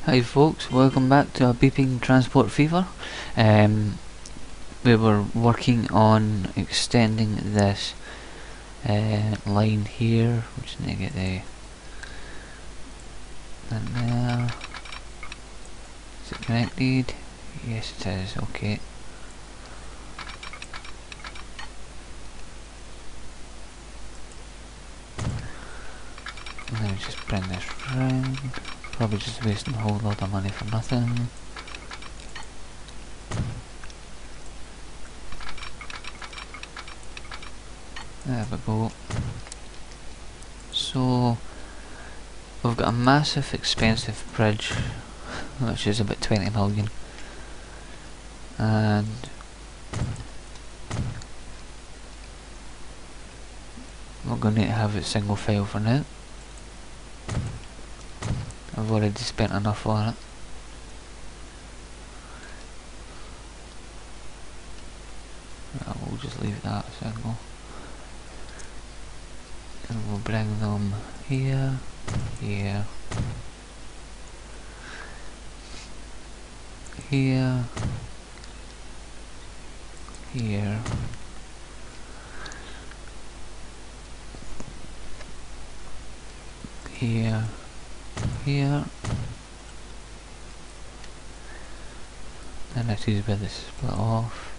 Hi folks, welcome back to a beeping transport fever. We were working on extending this line here. We just need to get that there. Is it connected? Yes it is, okay. And then we just bring this round. Probably just wasting a whole lot of money for nothing. There we go. So we've got a massive expensive bridge which is about 20 million, and we're going to have it single file for now. I've already spent enough on it. We'll just leave that single. And we'll bring them here, here, here, here, here, here, and that is where this is split off.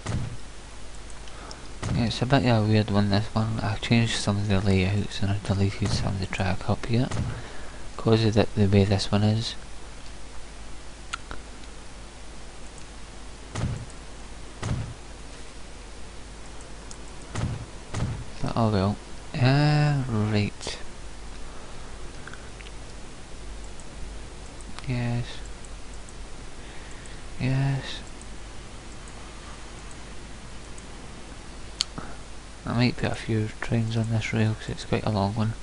Yeah, it's a bit of a weird one, this one. I changed some of the layouts and I deleted some of the track up here because of the way this one is. But oh well. Right. Yes. Yes. I might put a few trains on this rail because it's quite a long one.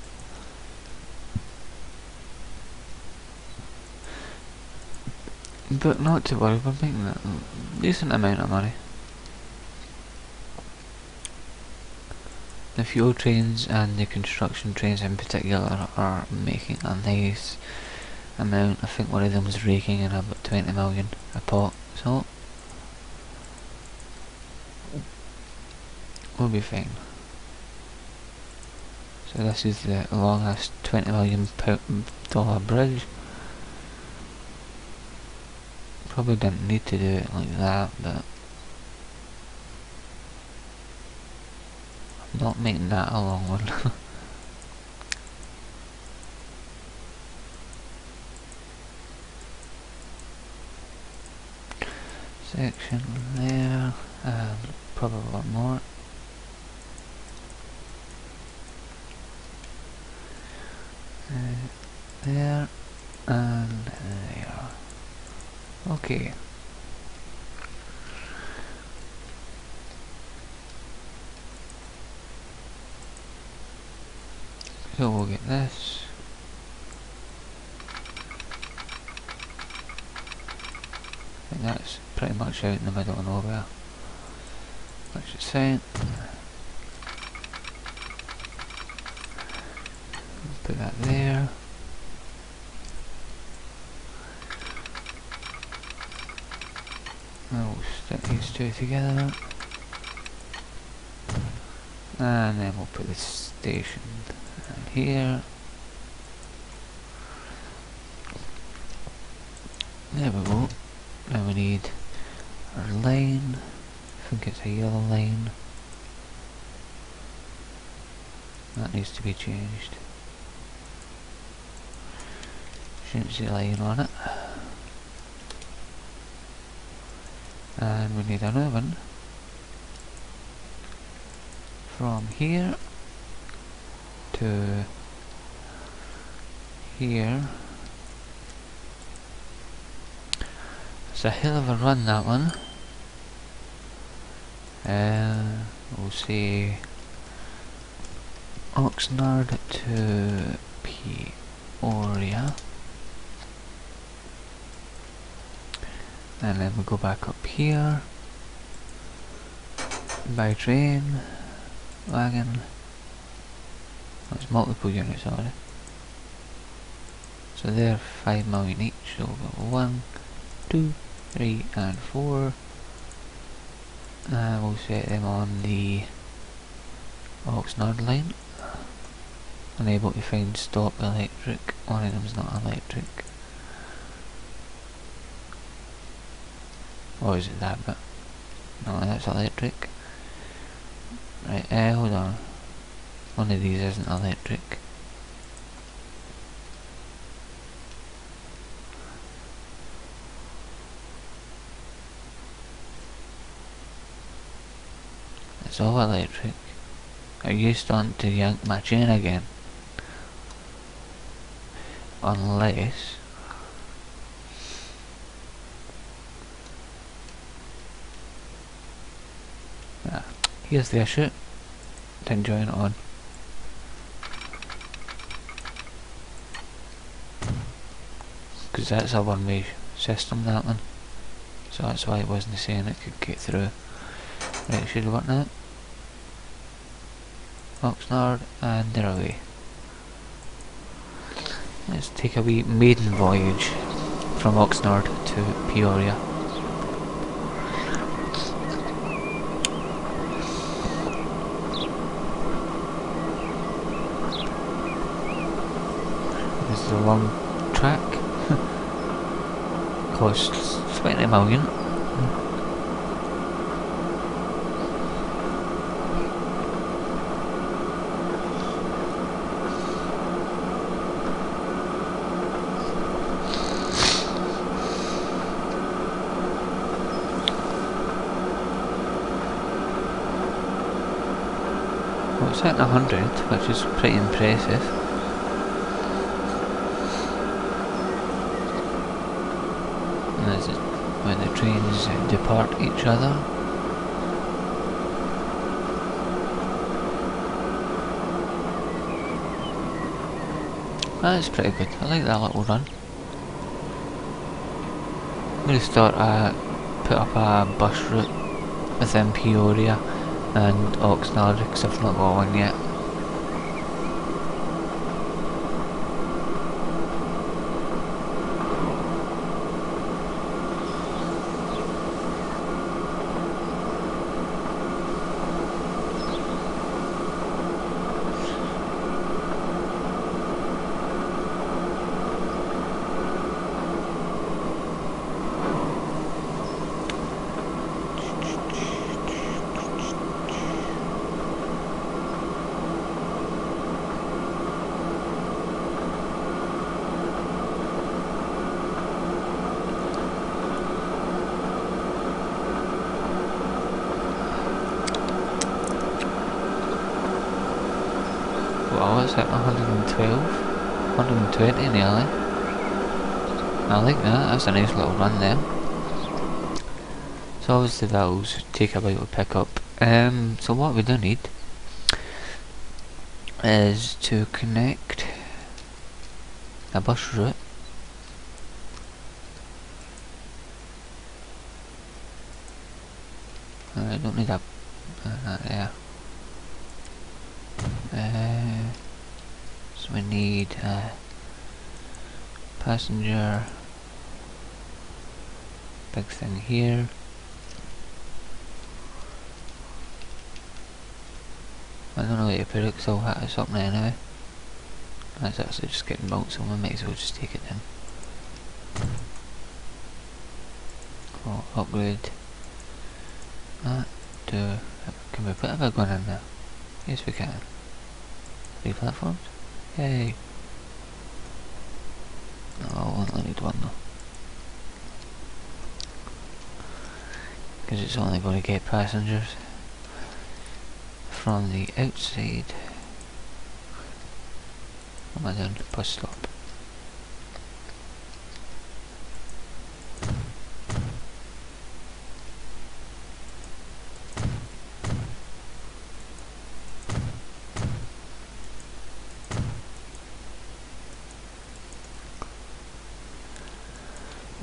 But not to worry, we're making a decent amount of money. The fuel trains and the construction trains in particular are making a nice amount. I think one of them is raking in about 20 million a pop, so we'll be fine. So this is the longest $20 million bridge. Probably didn't need to do it like that, but I'm not making that a long one. Section there, and probably one more. There, and there. Okay. So we'll get this. I think that's pretty much out in the middle of nowhere. Let's just say it. Put that there. We'll stick these two together. And then we'll put the station here. There we go. Now we need our line. I think it's a yellow line. That needs to be changed. Shouldn't see a line on it. And we need another one from here to here. It's a hell of a run, that one. We'll say Oxnard to Peoria. And then we go back up here by train, wagon. That's multiple units already. So they're 5 million each, so we've got 1, 2, 3 and 4. And we'll set them on the Oxnard line. Unable to find stop electric. One of them's not electric. Or is it that bit? No, that's electric. Right, hold on. One of these isn't electric. It's all electric. Are you starting to yank my chain again? Unless... here's the issue. Didn't join it on. Because that's a one-way system, that one. So that's why it wasn't saying it could get through. Right, should work now. Oxnard, and they're away. Let's take a wee maiden voyage from Oxnard to Peoria. This is a long track. Costs 20 million. Well, it's hitting 100, which is pretty impressive. And as it, when the trains depart each other. That's pretty good. I like that little run. I'm going to put up a bus route within Peoria and Oxnard because I've not got one yet. Well, it's at 112, 120 nearly. I like that, that's a nice little run there. So obviously that'll take a while to pick up. So what we do need is to connect a bus route I don't need that there. So we need passenger big thing here. I don't know where to put it because I'll have something anyway. That's actually just getting built, so we might as well just take it in. Cool, upgrade that to... Can we put a big one in there? Yes we can. 3 platforms? Yay! No, I'll only need one though. Because it's only going to get passengers from the outside. Am I down to bus stop?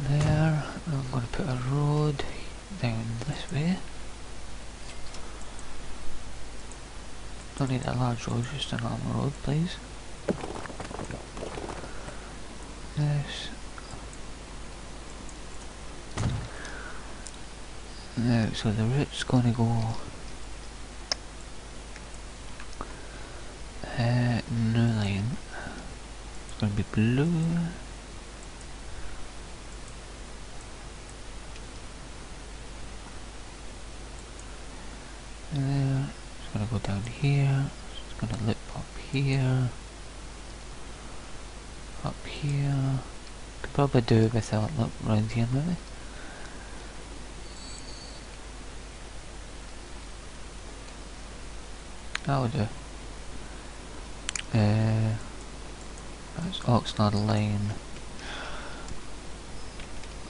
There, I'm going to put a road down this way. Don't need a large road, just a normal road, please. this. Now, so the route's gonna go new line. It's gonna be blue. There. It's gonna go down here. It's gonna loop up here. Up here. Could probably do without loop round here maybe. That'll do. That's Oxnard line.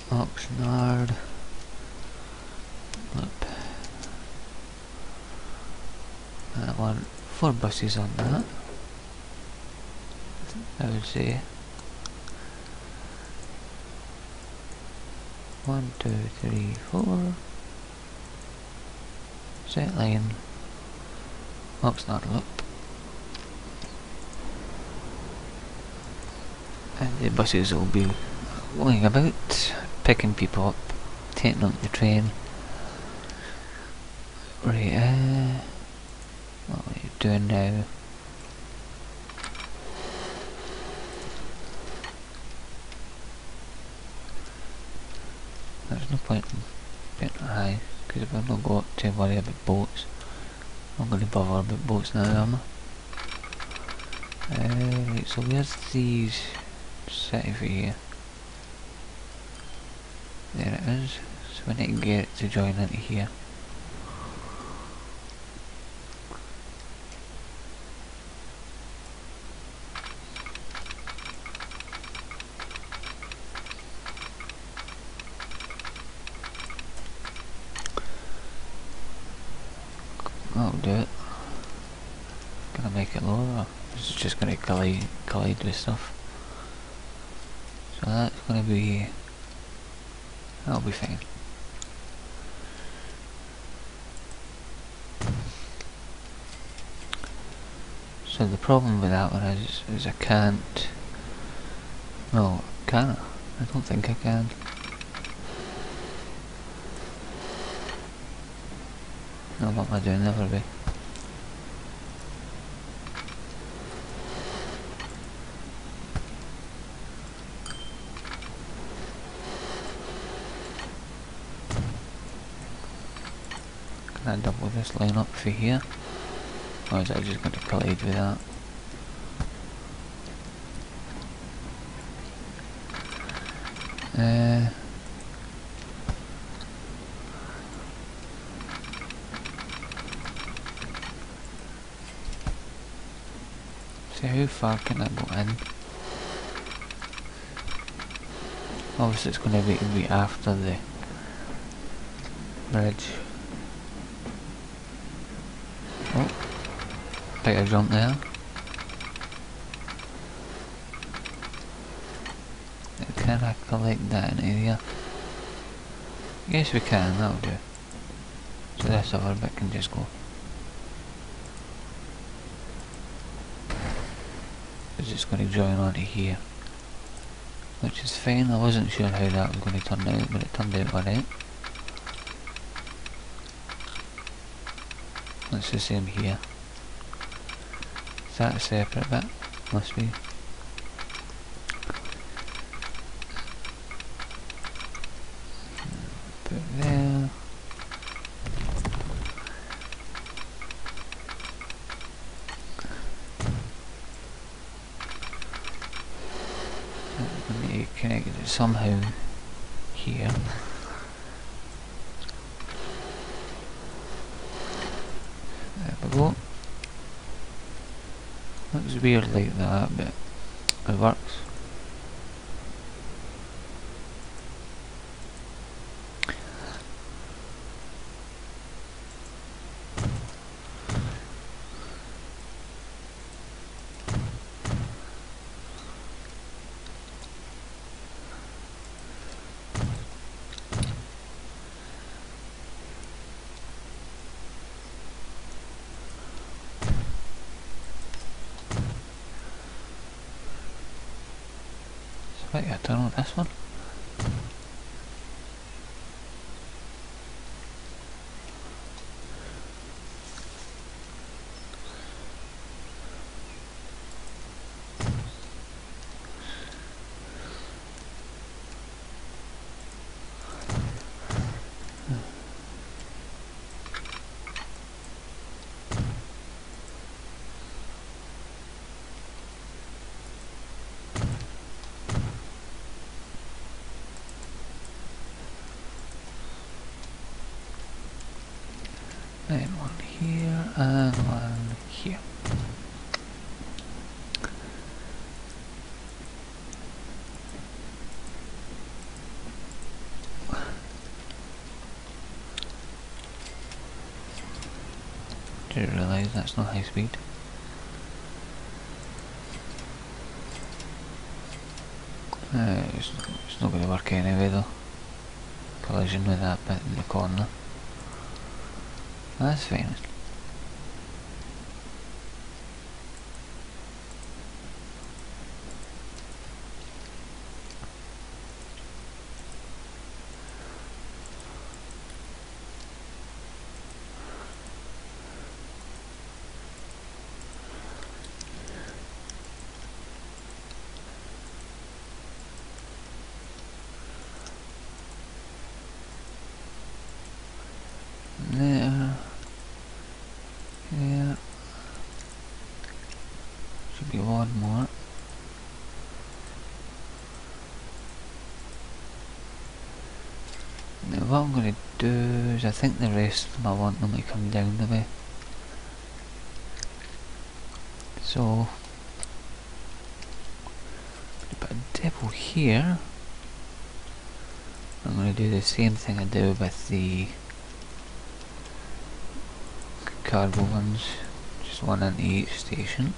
Oxnard. Loop. I want 4 buses on that. I would say 1, 2, 3, 4. Set line. Oxnard loop. And the buses will be going about, picking people up, taking on the train. Right, what are you doing now? There's no point in being high, because if I don't go up to worry about boats, I'm going to bother about boats now, am I? Right, so where's these city for here? There it is, so we need to get it to join into here. That'll do it. Gonna make it lower, or is it just gonna collide with stuff? So that's gonna be... that'll be fine. So the problem with that one is I can't... no, can I? I don't think I can. No, what am I doing? Never be. Can I double this line up for here? Or is that just going to collide with that? So how far can I go in? Obviously it's going to be after the bridge. Oh, take a jump there. Can I collect that in here? Yes we can, that'll do. So this other bit can just go. It's just going to join onto here. Which is fine, I wasn't sure how that was going to turn out, but it turned out alright. That's the same here. Is that a separate bit? Must be. Put it there. I need to connect it somehow here. There we go. Looks weird like that, but it works. Right, I turn on this one. Then one here and one here. Did you realise that's not high speed? It's not going to work anyway though. Collision with that bit in the corner. That's fine. There. Here. Should be one more. Now what I'm going to do is I think the rest of them I want them to come down the way. So put a depot here. I'm going to do the same thing I do with the cargo ones, just one in each station.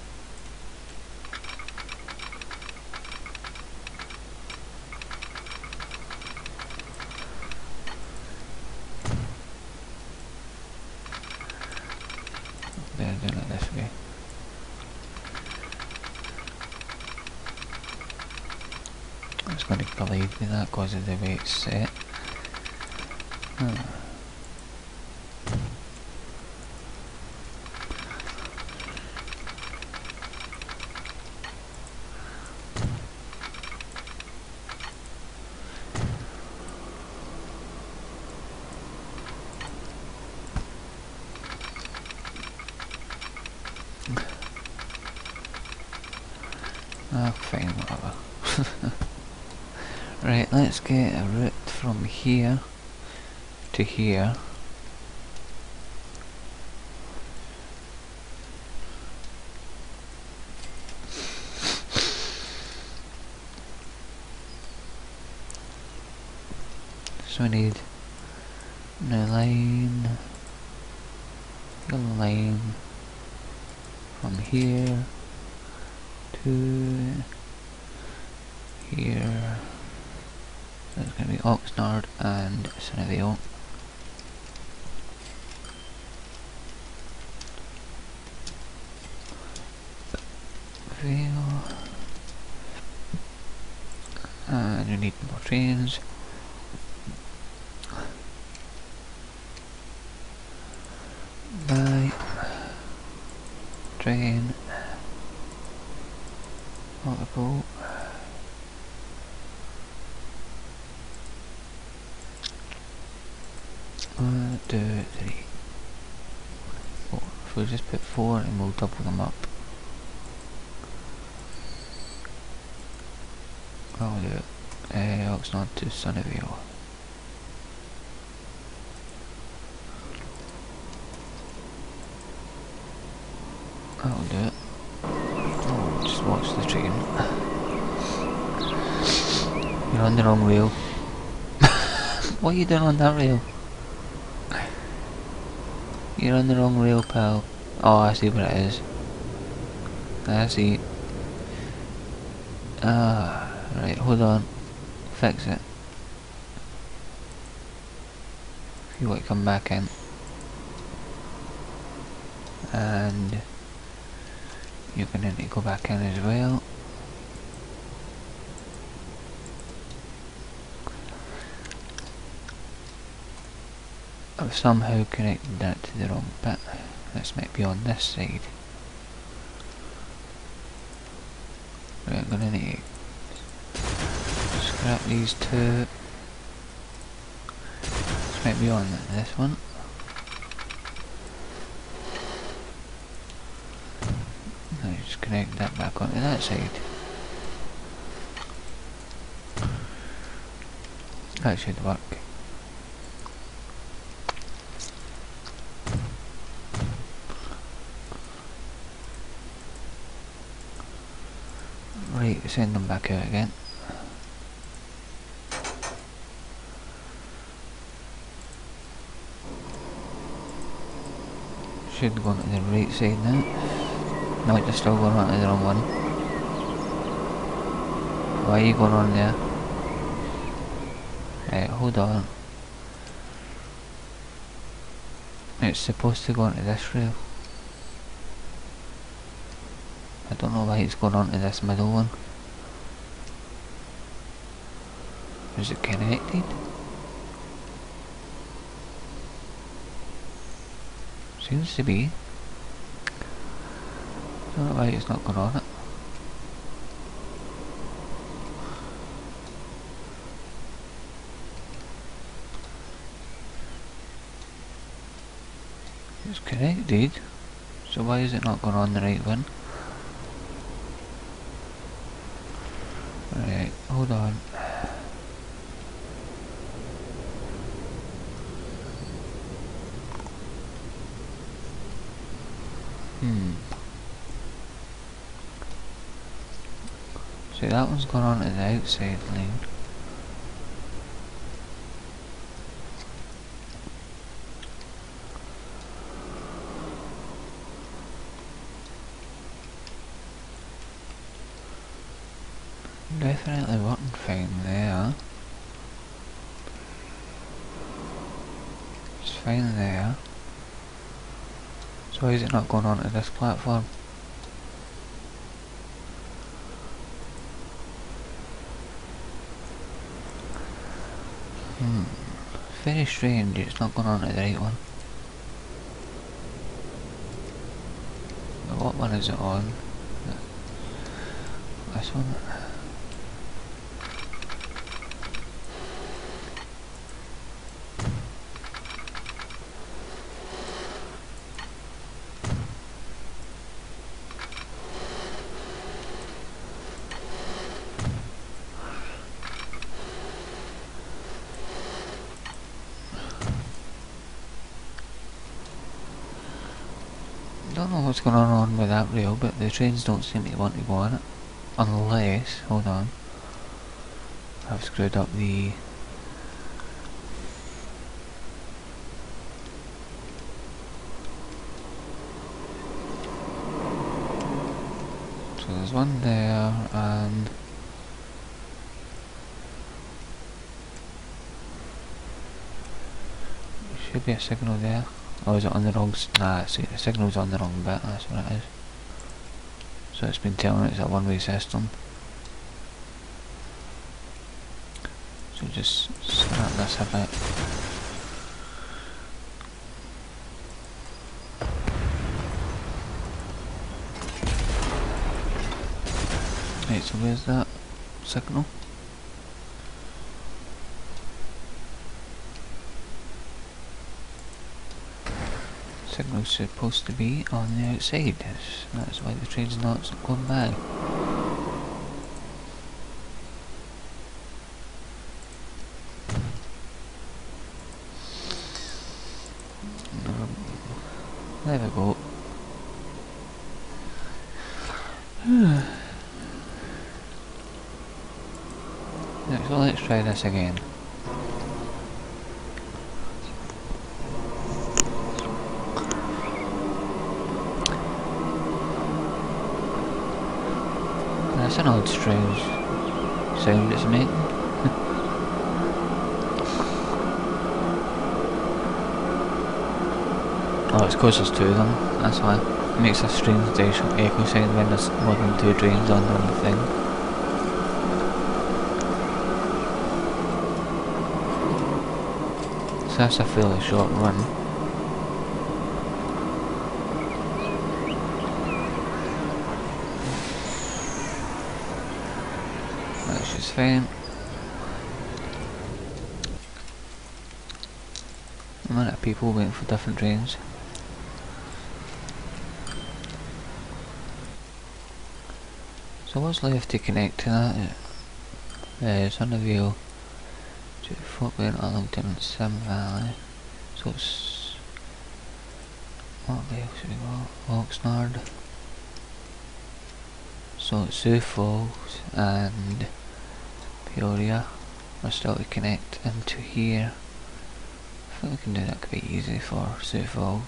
They're doing it this way. It's going to believe me that because of the way it's set. Fine, whatever. Right, let's get a route from here to here. So we need a line, a line from here to here. That's going to be Oxnard and Sunnyvale. And we need more trains. By train multiple. 1, 2, 3, 4. So we'll just put 4 and we'll double them up. I'll do it. Oxnard to Sunnyvale. I'll do it. Oh, just watch the train. You're on the wrong rail. What are you doing on that rail? You're on the wrong rail, pal. Oh, I see what it is. I see. Right, hold on. Fix it. If you want to come back in. And you're going to need to go back in as well. I've somehow connected that to the wrong bit. This might be on this side. Right, I'm gonna need to scrap these two. This might be on this one. Now just connect that back onto that side. That should work. Right, send them back out again. Should go onto the right side now. No, it's still going onto the wrong one. Why are you going on there? Right, hold on. It's supposed to go onto this rail. I don't know why it's going onto this middle one. Is it connected? Seems to be. I don't know why it's not going on it. It's connected, so why is it not going on the right one? Right, hold on. See, that one's gone on to the outside line. Definitely working fine there. It's fine there. So why is it not going onto this platform? Very strange, it's not going onto the right one. What one is it on? This one? Don't know what's going on with that rail, but the trains don't seem to want to go on it. Unless, hold on, I've screwed up the... So there's one there, and... there should be a signal there. Oh, is it on the wrong... Nah, see, the signal's on the wrong bit, that's what it is. So it's been telling it's a one-way system. So just scrap this a bit. Right, so where's that signal? Signal's supposed to be on the outside. That's why the train's not going by. There we go. Right, so let's try this again. That's an odd strange sound it's making. Oh, it's because there's two of them, that's why. It makes a strange echo sound when there's more than two trains on the thing. So that's a fairly short run. Which is fine. A lot of people waiting for different trains. So what's left to connect to that? Sunnyvale to Falkland, Arlington and Sim Valley. So it's... what else have we got? Oxnard. So it's Sioux Falls and Peoria are still to connect into here. I think we can do that quite easy for Sioux Falls.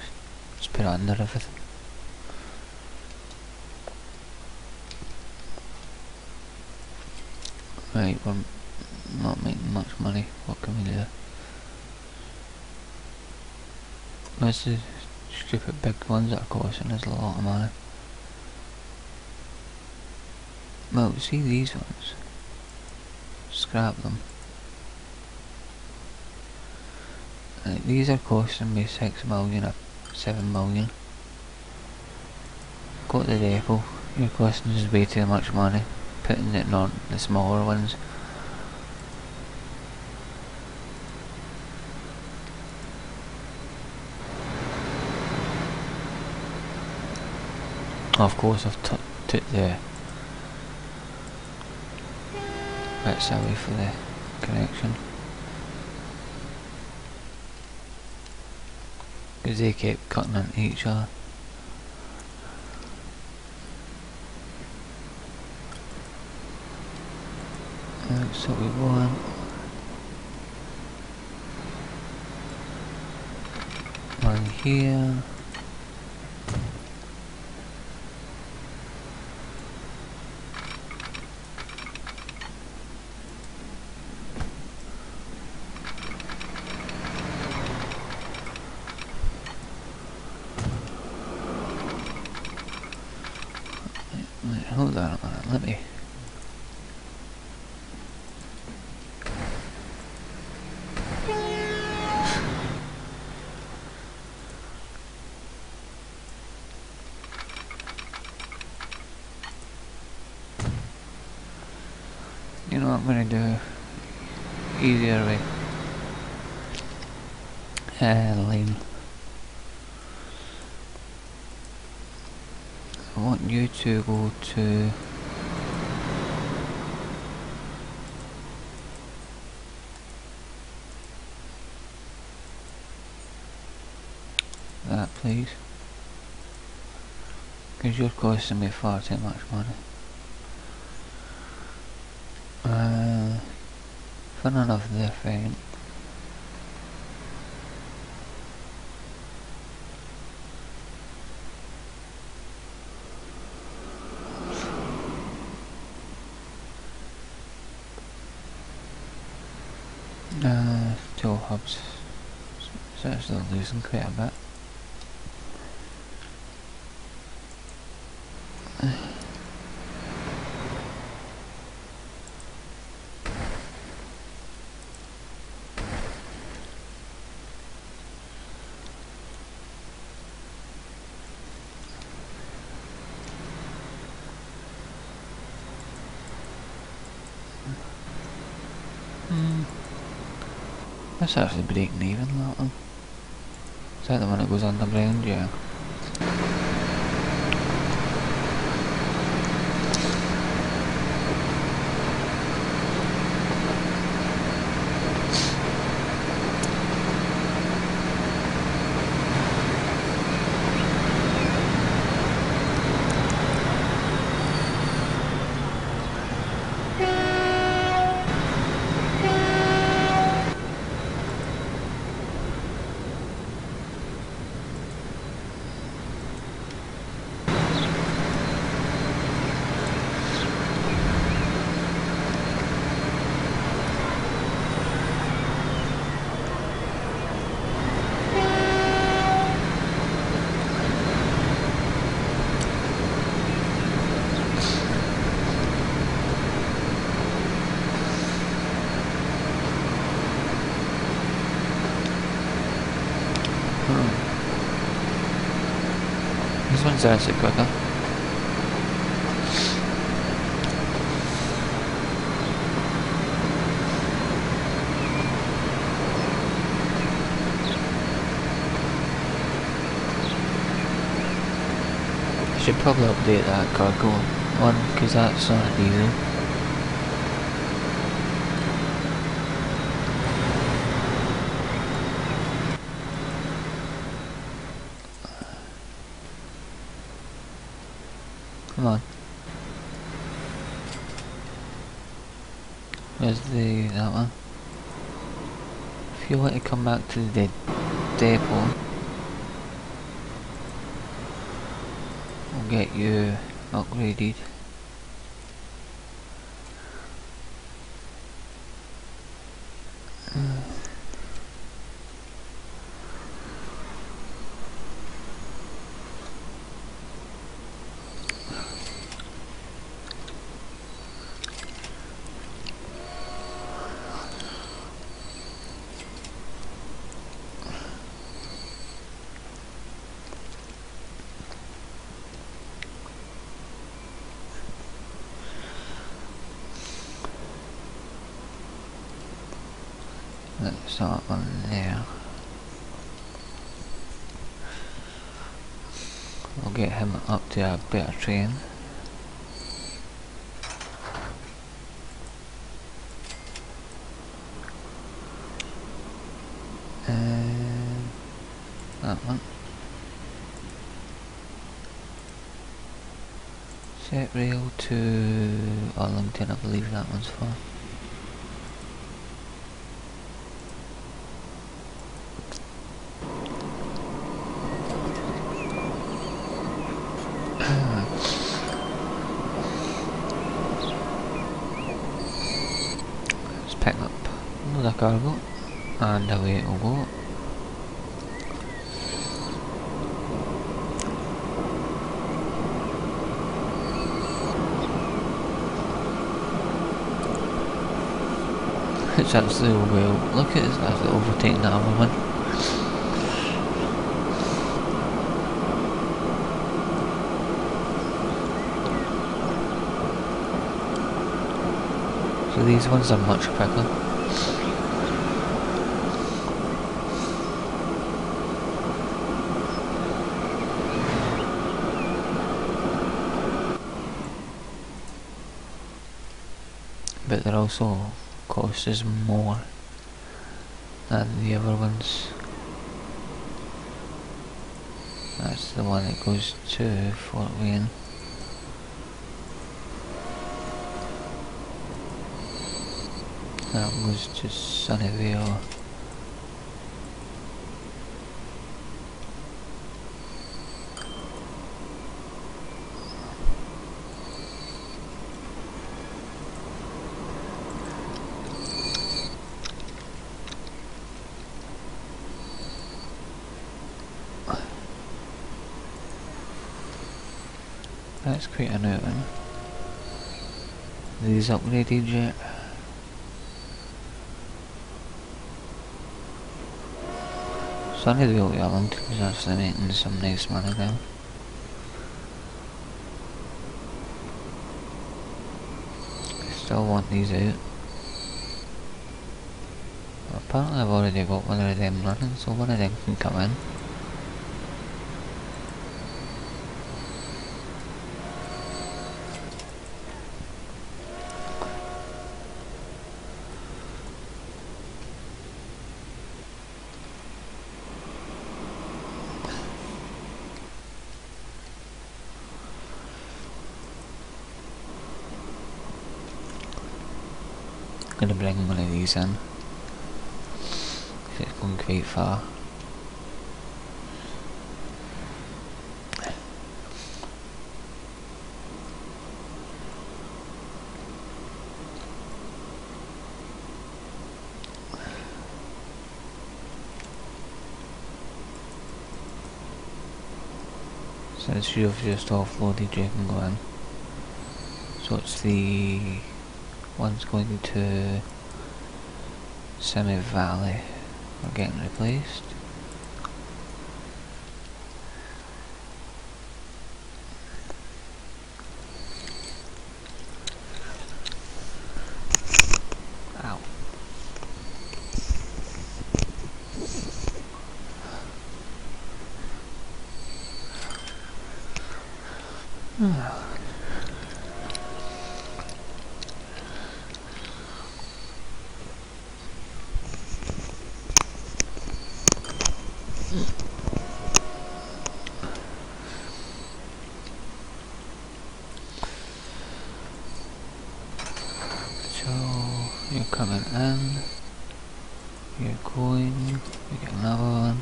Just put it under everything. Right, we're not making much money. What can we do? Where's the stupid big ones that are costing us a lot of money? Well, see these ones. Scrap them. These are costing me 6 million or 7 million. Go to the depot. You're costing us way too much money. Putting it on the smaller ones. Of course I've took the bits away for the connection. Because they kept cutting into each other. So we want one here. Hold on a minute, let me... You know what I'm gonna do? Easier way. Lane. I want you to go to... that please. Because you're costing me far too much money. Fun enough there, fine. Two hubs. So it's still losing quite a bit. That's actually breaking even, that one. Is that the one that goes underground? Yeah. This one's actually quicker. I should probably update that cargo one because that's not easy. Come on. Where's that one? If you want to come back to the depot, we'll get you upgraded. Let's start on there. We'll get him up to a better train. And that one. Set rail to Arlington, I believe that one's for. Let's pick up another cargo and away it will go. It's actually well, look at it, it's actually overtaking that other one. So these ones are much quicker. But they're also cost us more than the other ones. That's the one that goes to Fort Wayne. That was to Sunnyvale. That's quite a new one. These upgraded yet? Sunnyvale to Arlington is actually making some nice money now. Still want these out. Apparently I've already got one of them running, so one of them can come in. Gonna bring one of these in. It's going quite far. Since you've just offloaded, you can go in. So it's the one's going to Simi Valley. We're getting replaced. So you're coming in, you're going, you get another one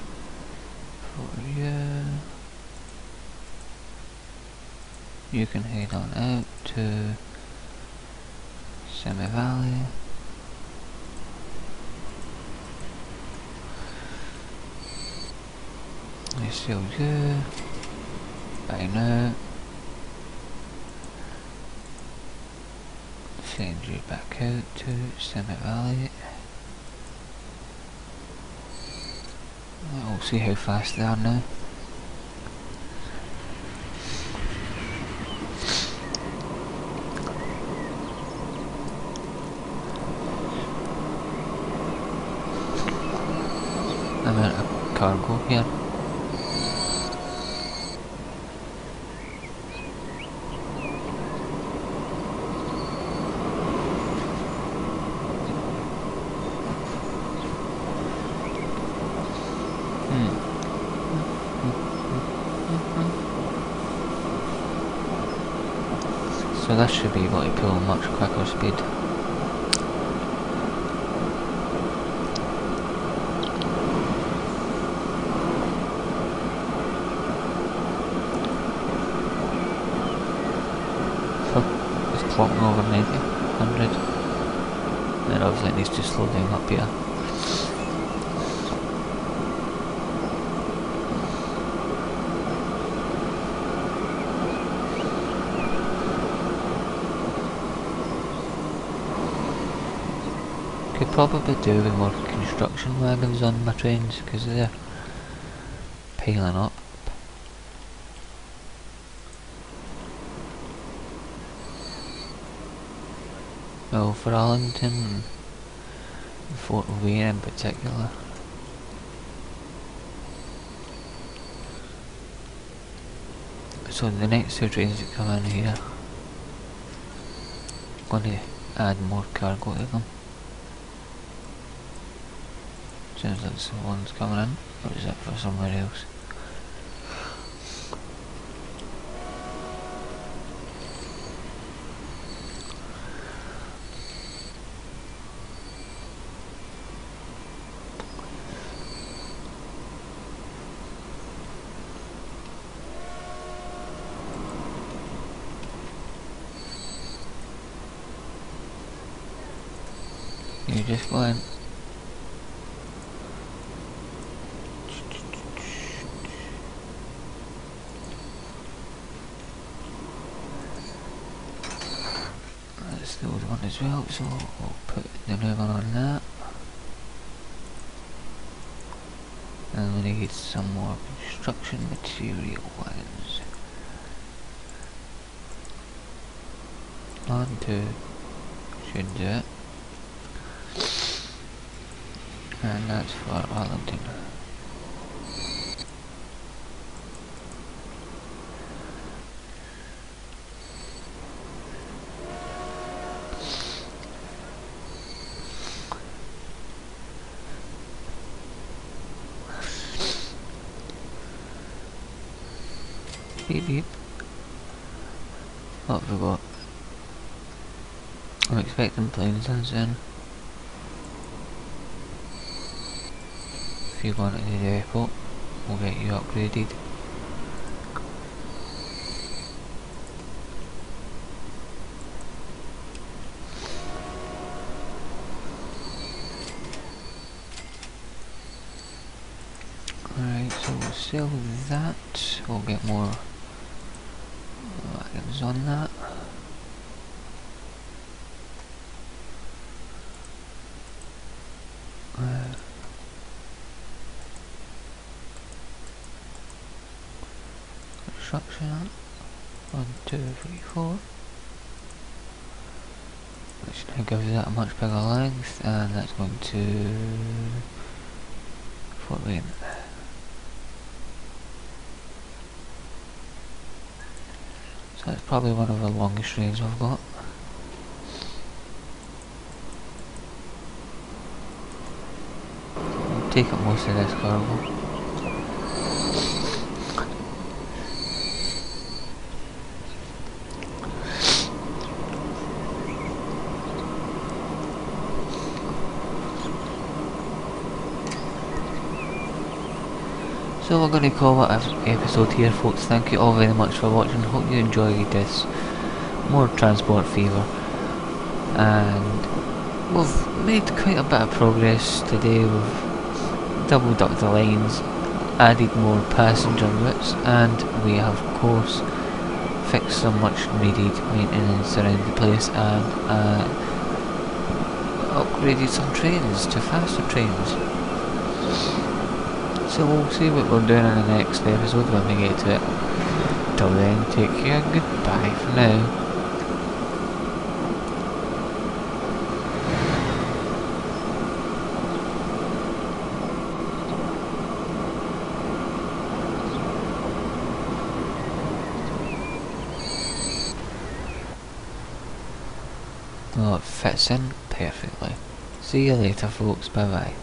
for you. You can head on out to Semi Valley. I sell you. Buy now. Send you back out to Semi Valley. We'll see how fast they are now. Amount of cargo here. So that should be able to pull much quicker speed. It's clocking over 90, 100. Then obviously it needs to slow down up here. Could probably do with more construction wagons on my trains because they're piling up. Well, for Arlington and Fort Wayne in particular. So the next two trains that come in here, I'm going to add more cargo to them. Sounds like someone's coming in, or is that for somewhere else? You just went. That's the old one as well, so I'll put the new one on that. And we need some more construction material wagons. 1, 2 should do it. And that's for Arlington. Beep beep. What have we got? I'm expecting planes in soon. If you go into the airport, we'll get you upgraded. Alright, so we'll sell that. We'll get more wagons on that. Construction. 1, 2, 3, 4. Which now gives that a much bigger length, and that's going to Fort Wayne. So that's probably one of the longest trains I've got. I'll take up most of this cargo. So we're going to call it an episode here, folks. Thank you all very much for watching. Hope you enjoyed this more Transport Fever, and we've made quite a bit of progress today. We've doubled up the lines, added more passenger routes, and we have of course fixed some much needed maintenance around the place, and upgraded some trains to faster trains. So we'll see what we're doing in the next episode when we get to it. Till then, take care, goodbye for now. Oh, it fits in perfectly. See you later, folks, bye bye.